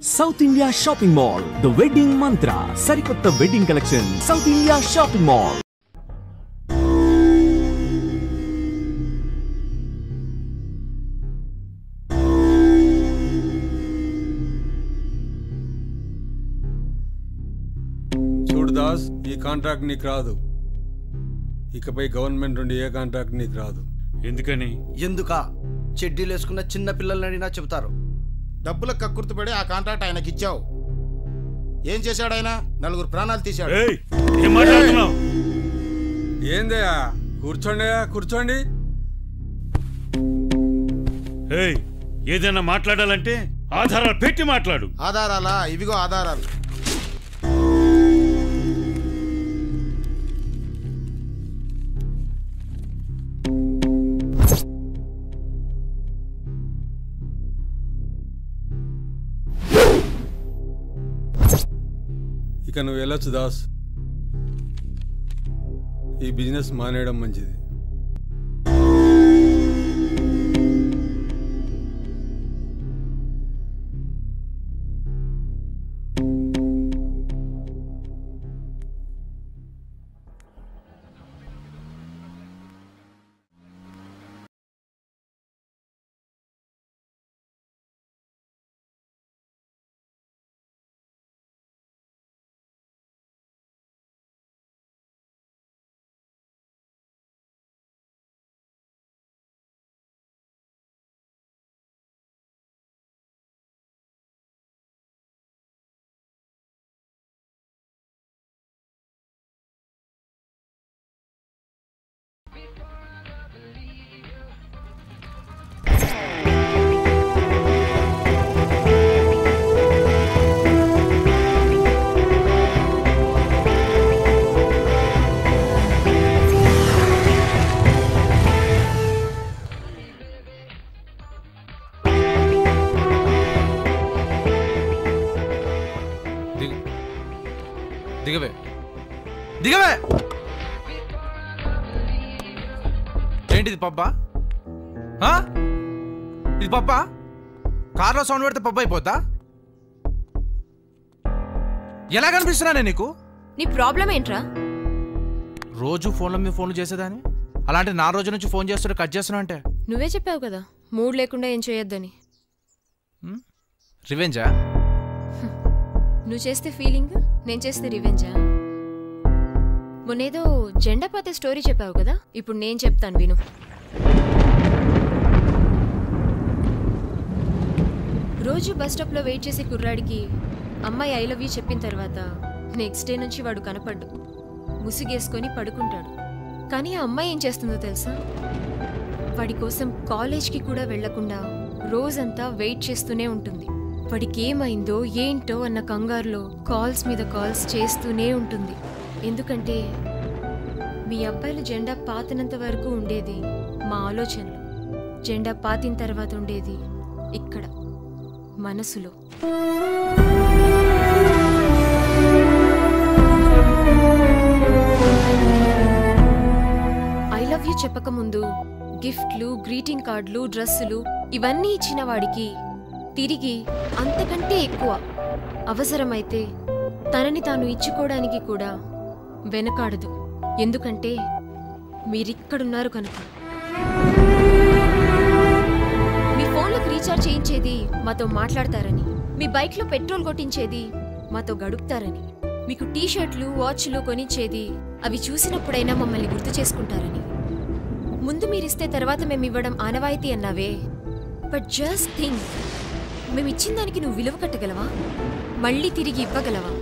South India Shopping Mall, The Wedding Mantra, Sarikotta Wedding Collection, South India Shopping Mall. చూడు దాస్, ఈ contract నీకు రాదు. ఇకపై గవర్నమెంట్ నుండి ఏ కాంట్రాక్ట్ నీకు రాదు. ఎందుకని? ఎందుకా? చెడ్డీలు వేసుకున్న చిన్న పిల్లల్ని అడిగినా చెబుతారు. డబ్బులకు కక్కుర్తిపడి ఆ కాంట్రాక్ట్ ఆయనకి ఇచ్చావు. ఏం చేశాడు ఆయన? 4 ప్రాణాలు తీశాడు. ఏందయ్యా? కూర్చోండి. ఏదైనా మాట్లాడాలంటే ఆధారాలు పెట్టి మాట్లాడు. ఆధారాలా? ఇవిగో ఆధారాలు. ఇక నువ్వు వెళ్ళొచ్చు దాస్. ఈ బిజినెస్ మానేయడం మంచిది. దిగవే. ఏంటిది పబ్బా? ఇది పబ్బా? కార్లో సౌండ్ పెడితే పబ్బా అయిపోద్దా? ఎలా కనిపిస్తున్నానే నీకు? నీ ప్రాబ్లం ఏంట్రా? రోజు ఫోన్ల మీద ఫోన్లు చేసేదాన్ని, అలాంటి నా రోజు నుంచి ఫోన్ చేస్తుంటే కట్ చేస్తున్నా అంటే? నువ్వే చెప్పావు కదా మూడ్ లేకుండా ఏం చేయొద్దని. రివెంజా? నువ్వు చేస్తే ఫీలింగ్, నేను చేస్తే రివెంజా? మొన్నేదో జెండా పాతే స్టోరీ చెప్పావు కదా, ఇప్పుడు నేను చెప్తాను విను. రోజు బస్ స్టాప్లో వెయిట్ చేసే కుర్రాడికి అమ్మాయి ఐ లవ్ యూ చెప్పిన తర్వాత నెక్స్ట్ డే నుంచి వాడు కనపడ్డు, ముసుగేసుకొని పడుకుంటాడు. కానీ ఆ అమ్మాయి ఏం చేస్తుందో తెలుసా? వాడి కోసం కాలేజ్కి కూడా వెళ్లకుండా రోజంతా వెయిట్ చేస్తూనే ఉంటుంది. వాడికి ఏమైందో ఏంటో అన్న కంగారులో కాల్స్ మీద కాల్స్ చేస్తూనే ఉంటుంది. ఎందుకంటే మీ అబ్బాయిలు జెండా పాతినంత వరకు ఉండేది మా ఆలోచనలు, జెండా పాతిన తర్వాత ఉండేది ఇక్కడ మనసులో. ఐ లవ్ యూ చెప్పకముందు గిఫ్ట్లు, గ్రీటింగ్ కార్డులు, డ్రెస్సులు ఇవన్నీ ఇచ్చిన వాడికి తిరిగి అంతకంటే ఎక్కువ అవసరమైతే తనని తాను ఇచ్చుకోవడానికి కూడా వెనకాడదు. ఎందుకంటే మీరిక్కడున్నారు కనుక. మీ ఫోన్లకు రీఛార్జ్ చేయించేది మాతో మాట్లాడతారని, మీ బైక్లో పెట్రోల్ కొట్టించేది మాతో గడుపుతారని, మీకు టీషర్ట్లు, వాచ్లు కొనిచ్చేది అవి చూసినప్పుడైనా మమ్మల్ని గుర్తు చేసుకుంటారని. ముందు మీరిస్తే తర్వాత మేమివ్వడం ఆనవాయితీ అన్నావే. బట్ జస్ట్ థింక్, మేమిచ్చిన దానికి నువ్వు విలువ కట్టగలవా? మళ్ళీ తిరిగి ఇవ్వగలవా?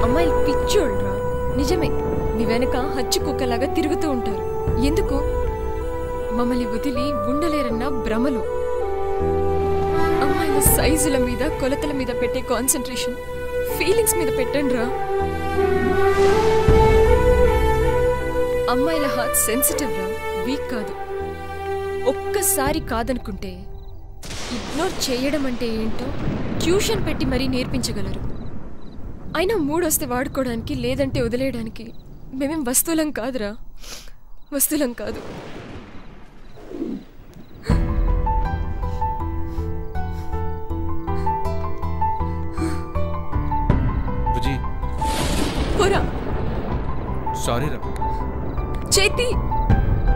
అమ్మాయిలు పిచ్చోళ్ళరా, నిజమే. మీ వెనక హచ్చి కుక్కలాగా తిరుగుతూ ఉంటారు. ఎందుకు? మమ్మల్ని వదిలి ఉండలేరన్న భ్రమలు. అమ్మాయిల సైజుల మీద, కొలతల మీద పెట్టే కాన్సన్ట్రేషన్ ఫీలింగ్స్ మీద పెట్టండి రా. అమ్మాయిల హార్ట్ సెన్సిటివ్ రా, వీక్ కాదు. ఒక్కసారి కాదనుకుంటే ఇగ్నోర్ చేయడం అంటే ఏంటో ట్యూషన్ పెట్టి మరీ నేర్పించగలరు. అయినా మూడొస్తే వాడుకోవడానికి, లేదంటే వదిలేయడానికి మేమేం వస్తువులం కాదురా, వస్తువులం కాదు. సారీ రా. చేతి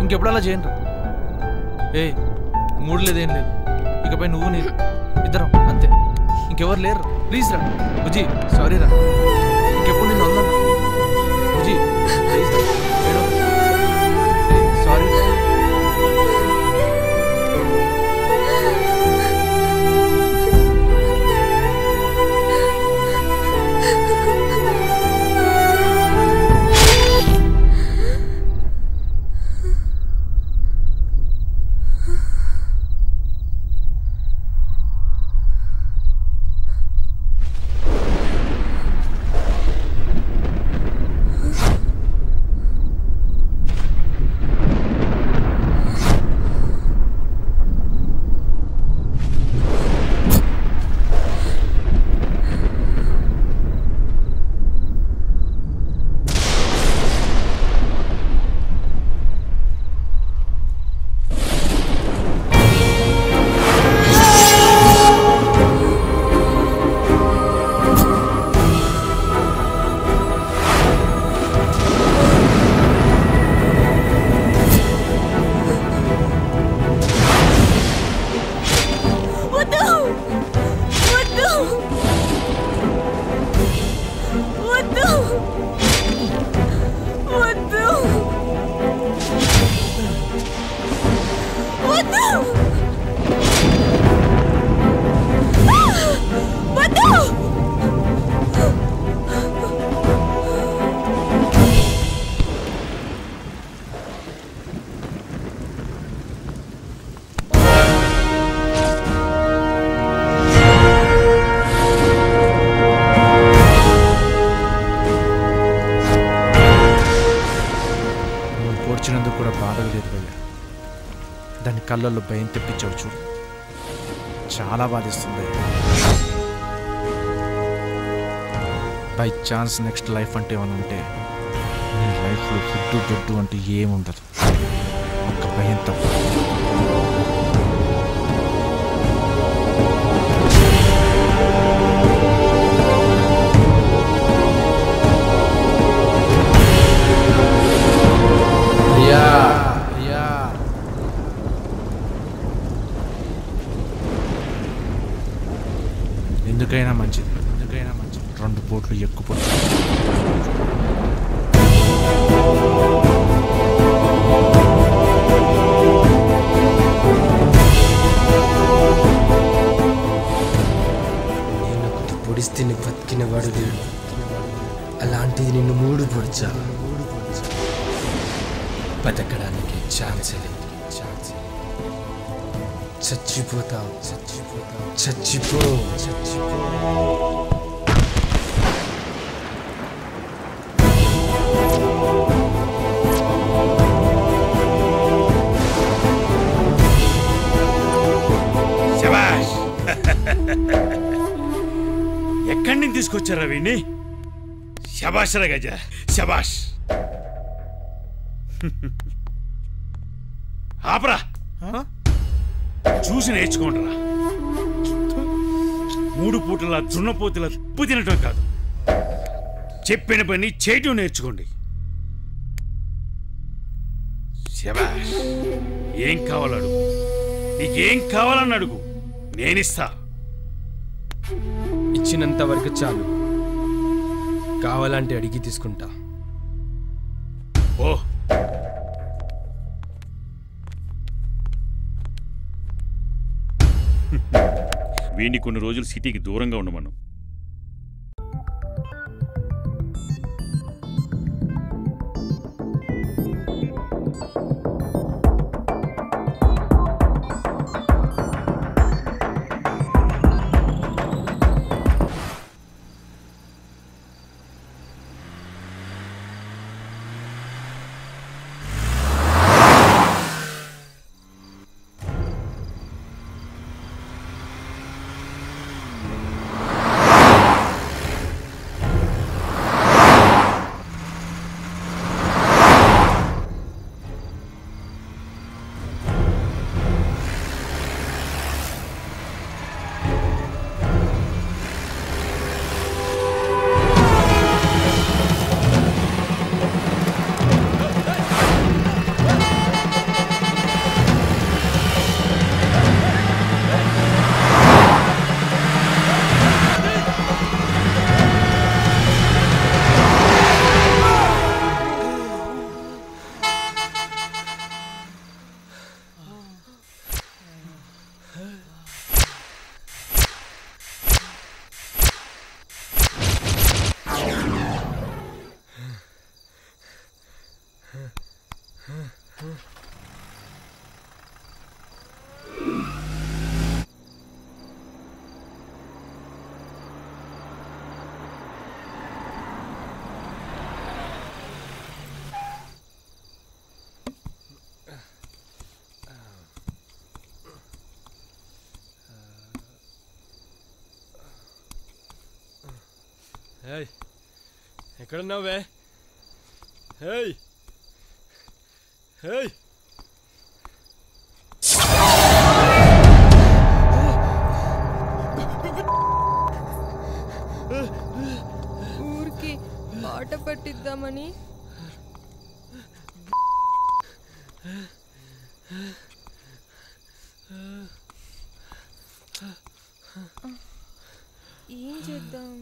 ఇంకెప్పుడు అలా చేయను రా. ఏ మూడు లేదేం లేదు, ఇకపై నువ్వు నేను ఇద్దరం అంతే, ఇంకెవరు లేరు. ప్లీజ్ రా బుజ్జి, సారీ రా, ఇంకెప్పుడు నేను వదలను బుజ్జి, ప్లీజ్ రా, సారీ. వచ్చినందుకు కూడా బాధగా లేదు భయ్యా. దాని కళ్ళల్లో భయం తెప్పించావు చూడు, చాలా బాధిస్తుంది. బై ఛాన్స్ నెక్స్ట్ లైఫ్ అంటే ఏమైనా ఉంటే నీ లైఫ్లో ఫుడ్డు దొడ్డు అంటే ఏముండదు, ఒక్క భయం తప్ప. ఎందుకైనా మంచిది 2 పూట్లు ఎక్కుపోతుంది. నేను పొడిస్తే బతికిన వాడు లేడు, అలాంటిది నిన్ను 3 పొడిచా. బతకడానికి ఛాన్స్ లేదు, చచ్చిపోతావు, చచ్చిపో. శభాష్. ఎక్కడి నుంచి తీసుకొచ్చారా వీణ్ణి? శభాష్ రా గజ, శభాష్. ఆపరా, చూసి నేర్చుకోండిరా. 3 పూటల దున్నపోతుల ఉప్పు తినటం కాదు, చెప్పిన పని చేయటం నేర్చుకోండి. శభాష్. ఏం కావాలడుగు, నీకేం కావాలని అడుగు, నేనిస్తా. ఇచ్చినంత వరకు చాలు, కావాలంటే అడిగి తీసుకుంటా. ఓ వీడిని కొన్ని రోజులు సిటీకి దూరంగా ఉండమను. ఎక్కడున్నావే? హేయ్ హేయ్ ఊరికి పాట పట్టిద్దామని ఏం చేద్దాం?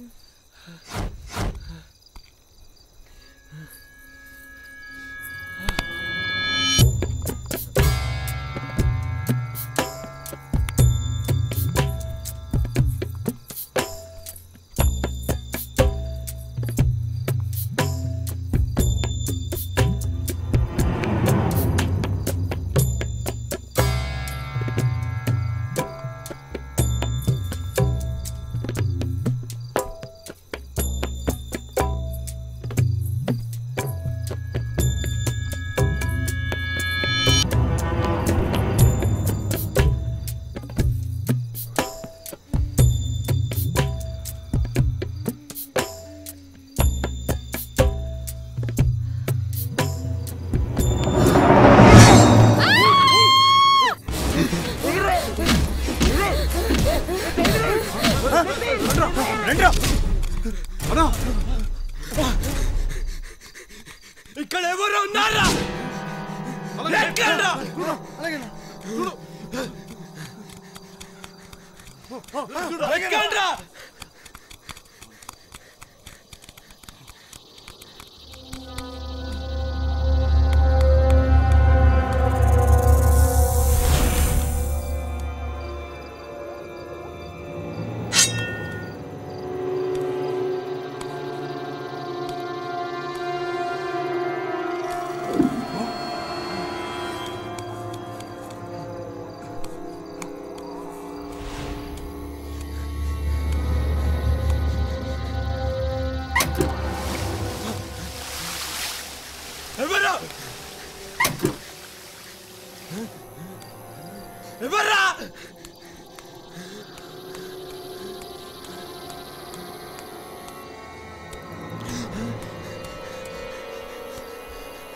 ఇక్కడ ఎవరు ఉన్నారా? ఎక్కండ్రా!